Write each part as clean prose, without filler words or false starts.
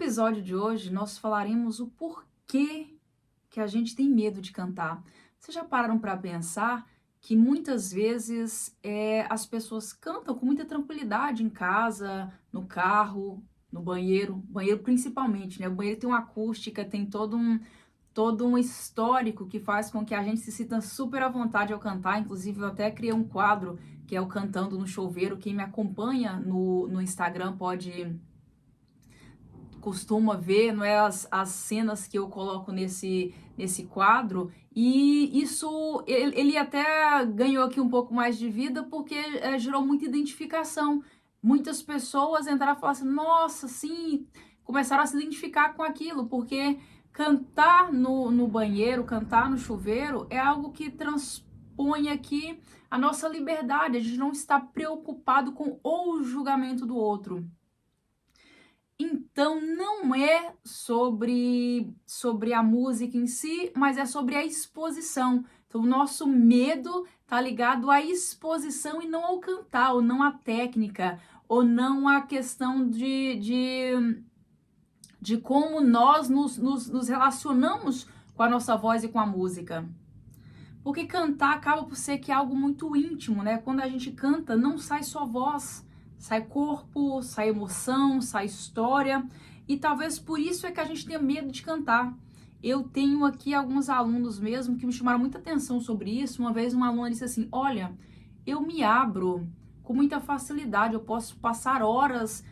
episódio de hoje, nós falaremos o porquê que a gente tem medo de cantar. Vocês já pararam para pensar que muitas vezes as pessoas cantam com muita tranquilidade em casa, no carro, no banheiro principalmente, né? O banheiro tem uma acústica, tem todo um histórico que faz com que a gente se sinta super à vontade ao cantar. Inclusive, eu até criei um quadro que é o Cantando no Chuveiro. Quem me acompanha no Instagram costuma ver, não é, as cenas que eu coloco nesse quadro, e isso, ele até ganhou aqui um pouco mais de vida, porque gerou muita identificação. Muitas pessoas entraram e falaram assim, nossa, sim, começaram a se identificar com aquilo, porque cantar no banheiro, cantar no chuveiro, é algo que transpõe aqui a nossa liberdade, a gente não está preocupado com o julgamento do outro. Então, não é sobre a música em si, mas é sobre a exposição. Então, o nosso medo está ligado à exposição e não ao cantar, ou não à técnica, ou não à questão de como nós nos relacionamos com a nossa voz e com a música. Porque cantar acaba por ser que é algo muito íntimo, né? Quando a gente canta, não sai só voz, sai corpo, sai emoção, sai história. E talvez por isso é que a gente tenha medo de cantar. Eu tenho aqui alguns alunos mesmo que me chamaram muita atenção sobre isso. Uma vez uma aluna disse assim, olha, eu me abro com muita facilidade, eu posso passar horas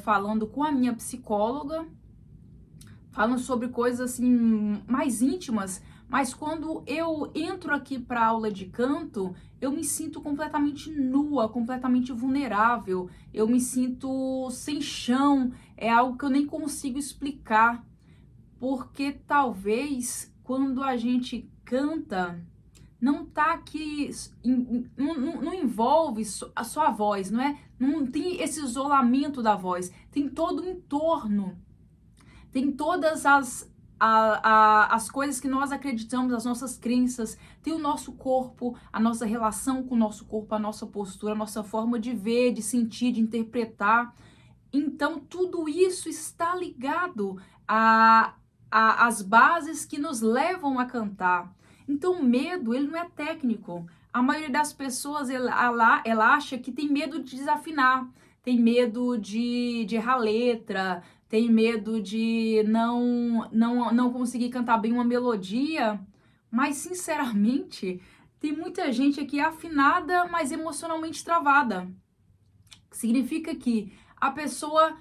falando com a minha psicóloga, falando sobre coisas assim mais íntimas, mas quando eu entro aqui para aula de canto, eu me sinto completamente nua, completamente vulnerável, eu me sinto sem chão, é algo que eu nem consigo explicar, porque talvez quando a gente canta, não tá aqui, não envolve a sua voz, não é? Não tem esse isolamento da voz, tem todo o entorno. Tem todas as coisas que nós acreditamos, as nossas crenças, tem o nosso corpo, a nossa relação com o nosso corpo, a nossa postura, a nossa forma de ver, de sentir, de interpretar. Então, tudo isso está ligado às bases que nos levam a cantar. Então, o medo, ele não é técnico. A maioria das pessoas, ela acha que tem medo de desafinar, tem medo de errar letra, tem medo de não conseguir cantar bem uma melodia, mas sinceramente, tem muita gente aqui afinada, mas emocionalmente travada. Significa que a pessoa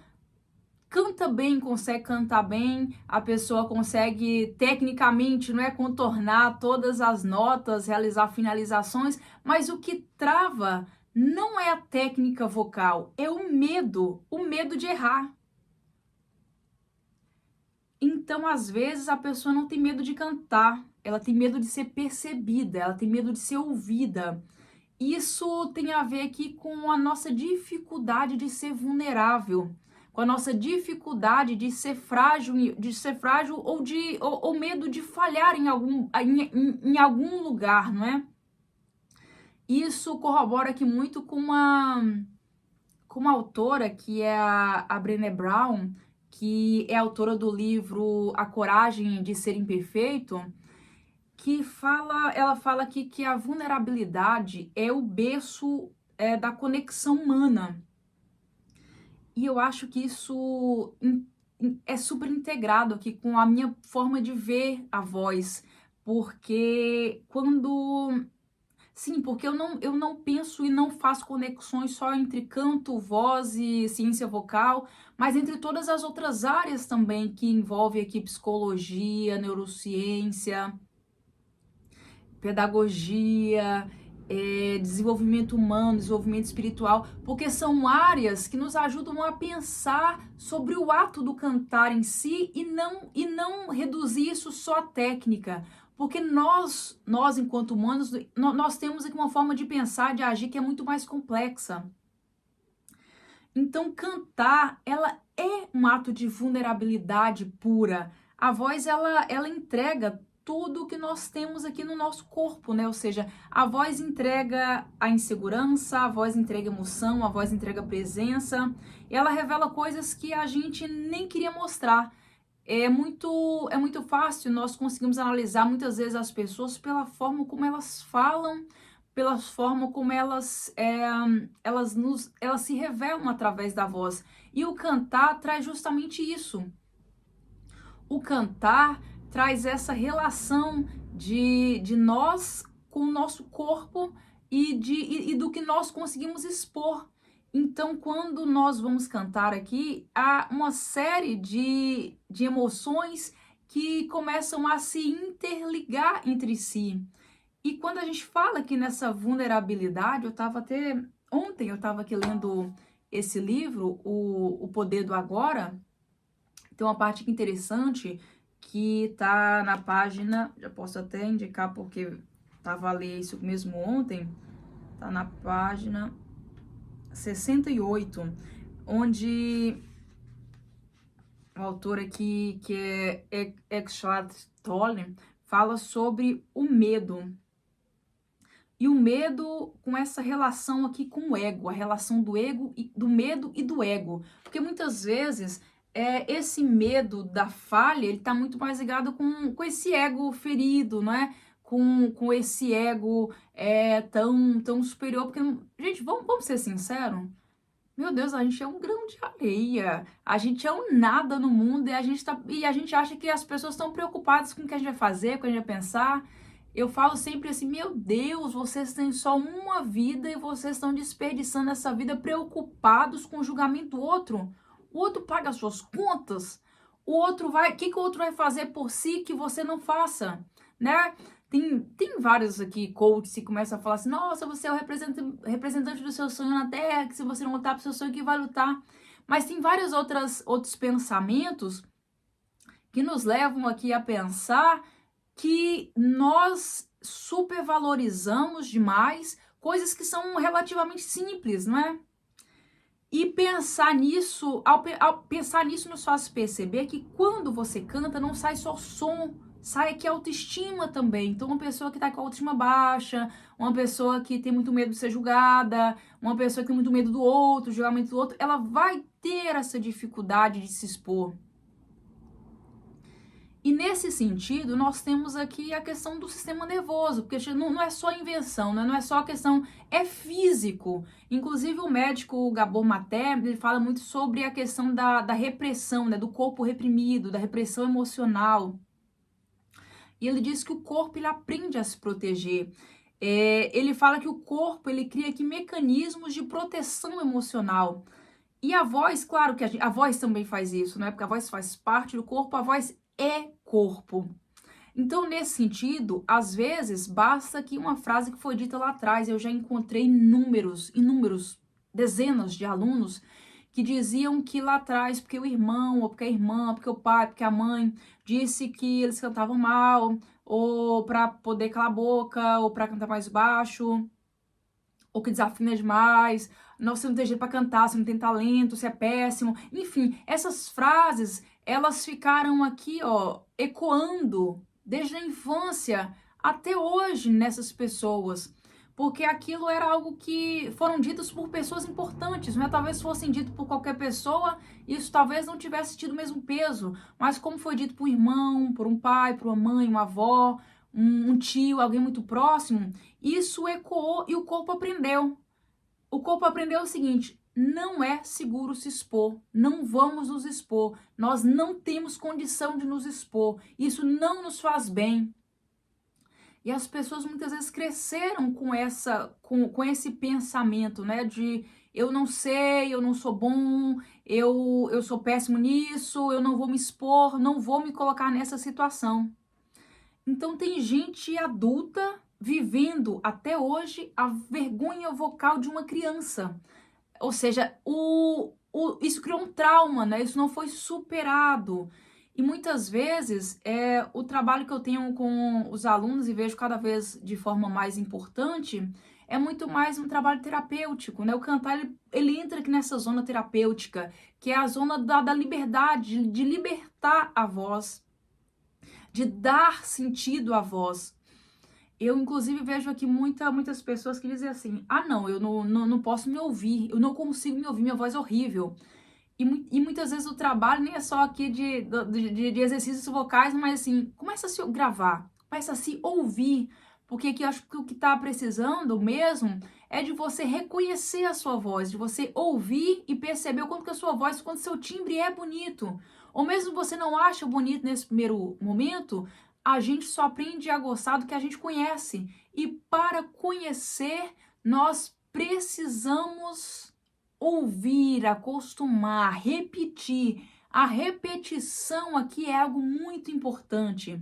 canta bem, consegue cantar bem, a pessoa consegue tecnicamente, não é, contornar todas as notas, realizar finalizações, mas o que trava não é a técnica vocal, é o medo de errar. Então, às vezes, a pessoa não tem medo de cantar, ela tem medo de ser percebida, ela tem medo de ser ouvida. Isso tem a ver aqui com a nossa dificuldade de ser vulnerável, com a nossa dificuldade de ser frágil ou medo de falhar em algum lugar, não é? Isso corrobora aqui muito com uma autora que é a Brené Brown, que é autora do livro A Coragem de Ser Imperfeito, ela fala aqui que a vulnerabilidade é o berço da conexão humana. E eu acho que isso é super integrado aqui com a minha forma de ver a voz, porque porque eu não penso e não faço conexões só entre canto, voz e ciência vocal, mas entre todas as outras áreas também que envolvem aqui psicologia, neurociência, pedagogia, desenvolvimento humano, desenvolvimento espiritual, porque são áreas que nos ajudam a pensar sobre o ato do cantar em si e não reduzir isso só à técnica. Porque nós enquanto humanos, nós temos aqui uma forma de pensar, de agir que é muito mais complexa. Então, cantar, ela é um ato de vulnerabilidade pura. A voz, ela entrega tudo que nós temos aqui no nosso corpo, né? Ou seja, a voz entrega a insegurança, a voz entrega emoção, a voz entrega presença, e ela revela coisas que a gente nem queria mostrar. É muito fácil, nós conseguimos analisar muitas vezes as pessoas pela forma como elas falam, pela forma como elas se revelam através da voz. E o cantar traz justamente isso. O cantar traz essa relação de nós com o nosso corpo e do que nós conseguimos expor. Então, quando nós vamos cantar aqui, há uma série de emoções que começam a se interligar entre si. E quando a gente fala aqui nessa vulnerabilidade, ontem eu estava aqui lendo esse livro, o Poder do Agora. Tem uma parte aqui interessante que tá na página, já posso até indicar porque tava a ler isso mesmo ontem, tá na página 68, onde o autor aqui, que é Eckhart Tolle, fala sobre o medo. E o medo com essa relação aqui com o ego, a relação do ego, do medo e do ego. Porque muitas vezes esse medo da falha, ele tá muito mais ligado com esse ego ferido, não é? Com esse ego tão superior. Porque, gente, vamos ser sinceros? Meu Deus, a gente é um grão de areia, a gente é um nada no mundo e a gente acha que as pessoas estão preocupadas com o que a gente vai fazer, com o que a gente vai pensar. Eu falo sempre assim, meu Deus, vocês têm só uma vida e vocês estão desperdiçando essa vida preocupados com o julgamento do outro. O outro paga as suas contas, o que o outro vai fazer por si que você não faça, né? Tem vários aqui coaches que começam a falar assim, nossa, você é o representante do seu sonho na Terra, que se você não lutar pro seu sonho, que vai lutar. Mas tem vários outros pensamentos que nos levam aqui a pensar que nós supervalorizamos demais coisas que são relativamente simples, não é? E pensar nisso, ao pensar nisso nos faz perceber que quando você canta não sai só som, sai aqui a autoestima também. Então uma pessoa que tá com a autoestima baixa, uma pessoa que tem muito medo de ser julgada, uma pessoa que tem muito medo do outro, julgamento do outro, ela vai ter essa dificuldade de se expor. E nesse sentido, nós temos aqui a questão do sistema nervoso, porque não é só invenção, né? Não é só a questão, é físico. Inclusive o médico Gabor Maté, ele fala muito sobre a questão da repressão, né? Do corpo reprimido, da repressão emocional. E ele diz que o corpo, ele aprende a se proteger. Ele fala que o corpo, ele cria aqui mecanismos de proteção emocional. E a voz, claro que a voz também faz isso, né? Porque a voz faz parte do corpo, a voz é corpo. Então, nesse sentido, às vezes, basta que uma frase que foi dita lá atrás, eu já encontrei inúmeros, dezenas de alunos que diziam que lá atrás, porque o irmão, ou porque a irmã, porque o pai, porque a mãe, disse que eles cantavam mal, ou para poder calar a boca, ou para cantar mais baixo, ou que desafina demais, não, você não tem jeito para cantar, você não tem talento, você é péssimo. Enfim, essas frases, elas ficaram aqui, ó, ecoando desde a infância até hoje nessas pessoas. Porque aquilo era algo que foram ditos por pessoas importantes, né? Talvez fossem dito por qualquer pessoa, isso talvez não tivesse tido o mesmo peso. Mas como foi dito por um irmão, por um pai, por uma mãe, uma avó, um tio, alguém muito próximo, isso ecoou e o corpo aprendeu. O corpo aprendeu o seguinte: não é seguro se expor, não vamos nos expor, nós não temos condição de nos expor, isso não nos faz bem. E as pessoas muitas vezes cresceram com esse pensamento, né, de eu não sei, eu não sou bom, eu sou péssimo nisso, eu não vou me expor, não vou me colocar nessa situação. Então tem gente adulta vivendo até hoje a vergonha vocal de uma criança. Ou seja, isso criou um trauma, né? Isso não foi superado. E muitas vezes o trabalho que eu tenho com os alunos e vejo cada vez de forma mais importante é muito mais um trabalho terapêutico, né? O cantar, ele entra aqui nessa zona terapêutica, que é a zona da liberdade, de libertar a voz, de dar sentido à voz. Eu, inclusive, vejo aqui muitas pessoas que dizem assim, não, eu não posso me ouvir, eu não consigo me ouvir, minha voz é horrível. E muitas vezes o trabalho nem é só aqui de exercícios vocais, mas assim, começa a se gravar, começa a se ouvir, porque aqui eu acho que o que está precisando mesmo é de você reconhecer a sua voz, de você ouvir e perceber o quanto que a sua voz, quanto seu timbre é bonito. Ou mesmo você não acha bonito nesse primeiro momento, a gente só aprende a gostar do que a gente conhece. E para conhecer, nós precisamos ouvir, acostumar, repetir. A repetição aqui é algo muito importante.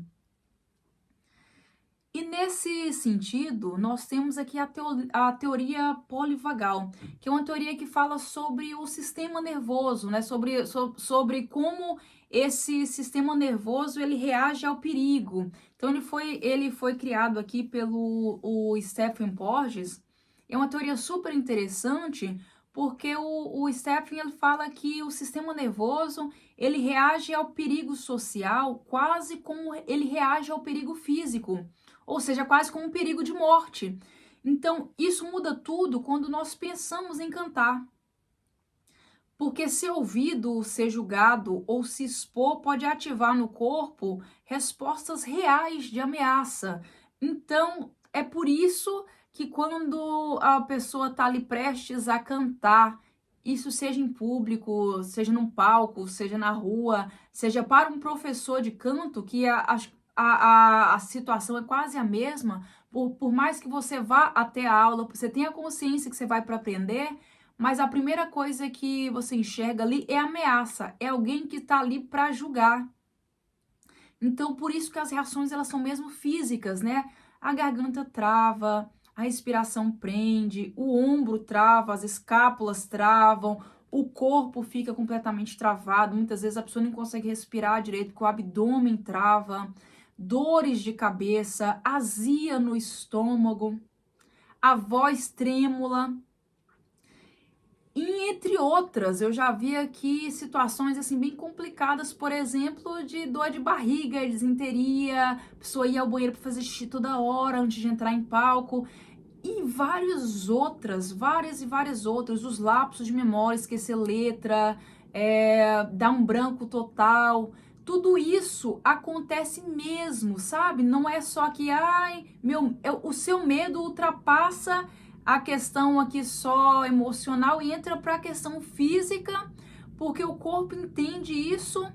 E nesse sentido, nós temos aqui a teoria polivagal, que é uma teoria que fala sobre o sistema nervoso, né? Sobre como esse sistema nervoso ele reage ao perigo. Então ele foi criado aqui pelo Stephen Porges. É uma teoria super interessante, porque o Stephen ele fala que o sistema nervoso ele reage ao perigo social quase como ele reage ao perigo físico. Ou seja, quase como um perigo de morte. Então, isso muda tudo quando nós pensamos em cantar. Porque se ouvido, ser julgado ou se expor pode ativar no corpo respostas reais de ameaça. Então, é por isso que quando a pessoa está ali prestes a cantar, isso seja em público, seja num palco, seja na rua, seja para um professor de canto, que a situação é quase a mesma, por mais que você vá até a aula, você tenha consciência que você vai para aprender, mas a primeira coisa que você enxerga ali é ameaça, é alguém que está ali para julgar. Então, por isso que as reações elas são mesmo físicas, né? A garganta trava, a respiração prende, o ombro trava, as escápulas travam, o corpo fica completamente travado. Muitas vezes a pessoa não consegue respirar direito, porque o abdômen trava, dores de cabeça, azia no estômago, a voz trêmula. E entre outras, eu já vi aqui situações assim bem complicadas, por exemplo, de dor de barriga, desinteria, a pessoa ia ao banheiro para fazer xixi toda hora antes de entrar em palco, e várias e várias outras, os lapsos de memória, esquecer letra, dar um branco total. Tudo isso acontece mesmo, sabe? Não é só que, o seu medo ultrapassa a questão aqui só emocional e entra para a questão física, porque o corpo entende isso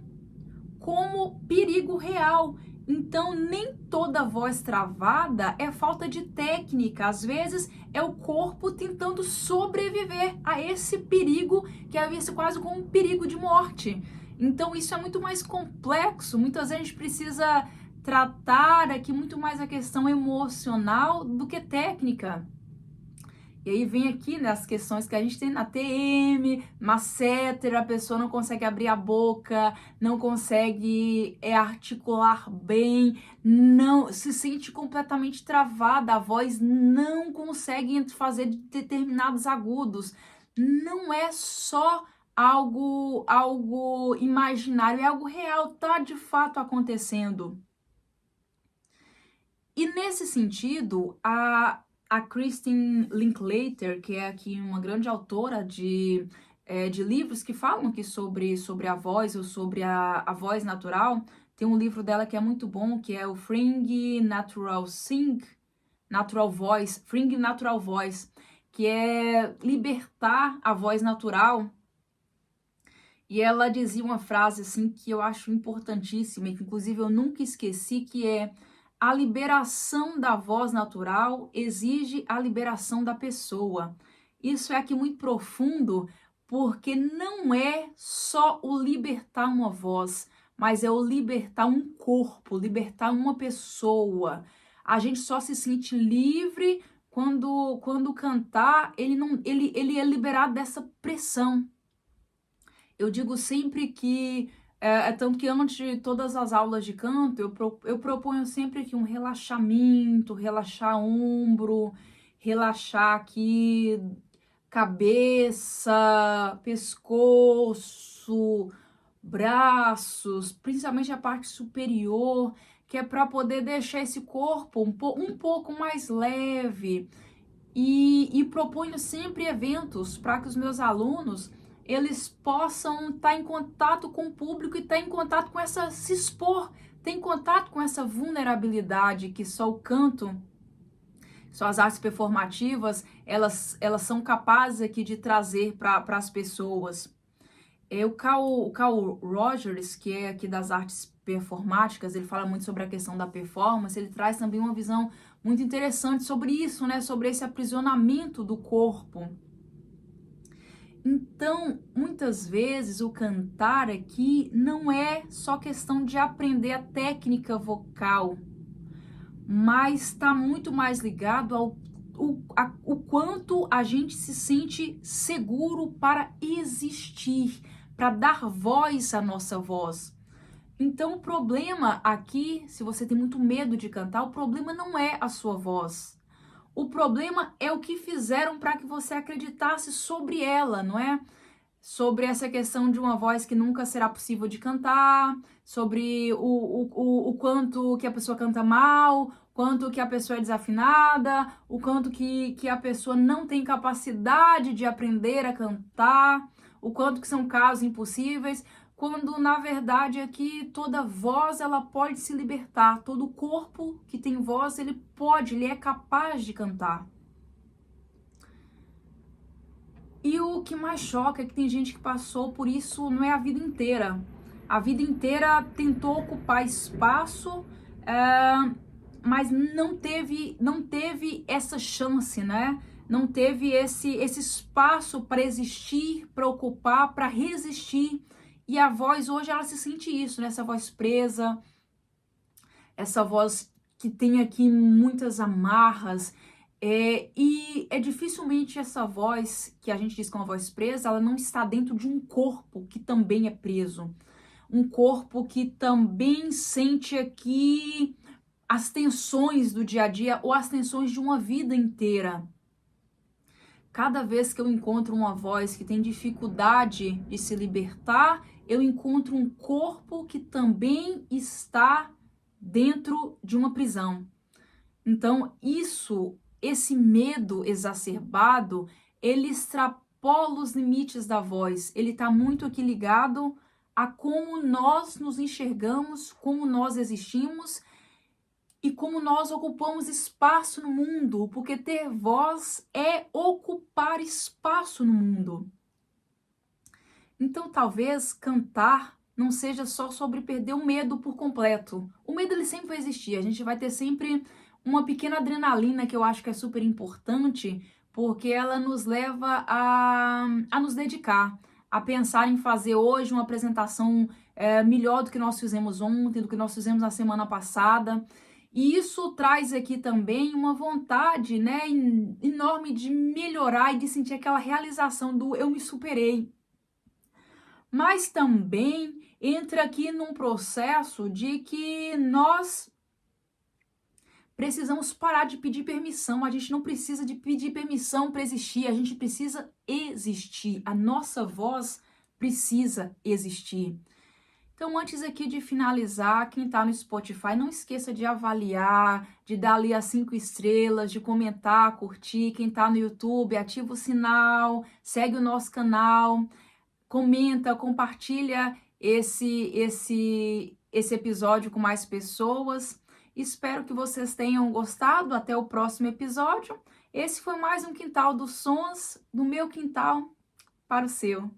como perigo real. Então, nem toda voz travada é falta de técnica. Às vezes, é o corpo tentando sobreviver a esse perigo, que é visto quase como um perigo de morte. Então, isso é muito mais complexo. Muitas vezes, a gente precisa tratar aqui muito mais a questão emocional do que técnica. E aí vem aqui, né, as questões que a gente tem na TM, masseter, a pessoa não consegue abrir a boca, não consegue articular bem, não se sente completamente travada, a voz não consegue fazer determinados agudos. Não é só algo imaginário, é algo real, tá de fato acontecendo. E nesse sentido, a Christine Linklater, que é aqui uma grande autora de livros que falam aqui sobre a voz ou sobre a voz natural, tem um livro dela que é muito bom, que é o Freeing Natural Voice, Freeing Natural Voice, que é libertar a voz natural. E ela dizia uma frase assim que eu acho importantíssima e que inclusive eu nunca esqueci, que é: a liberação da voz natural exige a liberação da pessoa. Isso é aqui muito profundo, porque não é só o libertar uma voz, mas é o libertar um corpo, libertar uma pessoa. A gente só se sente livre quando cantar, ele é liberado dessa pressão. Eu digo sempre que tanto que antes de todas as aulas de canto, eu proponho sempre que um relaxamento, relaxar ombro, relaxar aqui cabeça, pescoço, braços, principalmente a parte superior, que é para poder deixar esse corpo um pouco mais leve. E proponho sempre eventos para que os meus alunos eles possam estar em contato com o público e estar em contato com se expor, ter em contato com essa vulnerabilidade que só o canto, só as artes performativas, elas são capazes aqui de trazer para as pessoas. O Carl Rogers, que é aqui das artes performáticas, ele fala muito sobre a questão da performance, ele traz também uma visão muito interessante sobre isso, né? Sobre esse aprisionamento do corpo. Então, muitas vezes o cantar aqui não é só questão de aprender a técnica vocal, mas está muito mais ligado ao o quanto a gente se sente seguro para existir, para dar voz à nossa voz. Então, o problema aqui, se você tem muito medo de cantar, o problema não é a sua voz. O problema é o que fizeram para que você acreditasse sobre ela, não é? Sobre essa questão de uma voz que nunca será possível de cantar, sobre o quanto que a pessoa canta mal, quanto que a pessoa é desafinada, o quanto que a pessoa não tem capacidade de aprender a cantar, o quanto que são casos impossíveis, quando na verdade aqui toda voz ela pode se libertar, todo corpo que tem voz ele é capaz de cantar. E o que mais choca é que tem gente que passou por isso não é a vida inteira. A vida inteira tentou ocupar espaço, mas não teve essa chance, né? Não teve esse espaço para existir, para ocupar, para resistir. E a voz hoje ela se sente isso, né? Essa voz presa, essa voz que tem aqui muitas amarras. E é dificilmente essa voz, que a gente diz que é uma voz presa, ela não está dentro de um corpo que também é preso. Um corpo que também sente aqui as tensões do dia a dia ou as tensões de uma vida inteira. Cada vez que eu encontro uma voz que tem dificuldade de se libertar, eu encontro um corpo que também está dentro de uma prisão. Então, esse medo exacerbado, ele extrapola os limites da voz. Ele está muito aqui ligado a como nós nos enxergamos, como nós existimos e como nós ocupamos espaço no mundo, porque ter voz é ocupar espaço no mundo. Então, talvez cantar não seja só sobre perder o medo por completo. O medo ele sempre vai existir, a gente vai ter sempre uma pequena adrenalina que eu acho que é super importante, porque ela nos leva a nos dedicar, a pensar em fazer hoje uma apresentação melhor do que nós fizemos ontem, do que nós fizemos na semana passada. E isso traz aqui também uma vontade, né, enorme de melhorar e de sentir aquela realização do eu me superei. Mas também entra aqui num processo de que nós precisamos parar de pedir permissão. A gente não precisa de pedir permissão para existir, a gente precisa existir. A nossa voz precisa existir. Então, antes aqui de finalizar, quem está no Spotify, não esqueça de avaliar, de dar ali as 5 estrelas, de comentar, curtir. Quem está no YouTube, ativa o sinal, segue o nosso canal, comenta, compartilha esse episódio com mais pessoas. Espero que vocês tenham gostado. Até o próximo episódio. Esse foi mais um Quintal dos Sons, do meu quintal para o seu.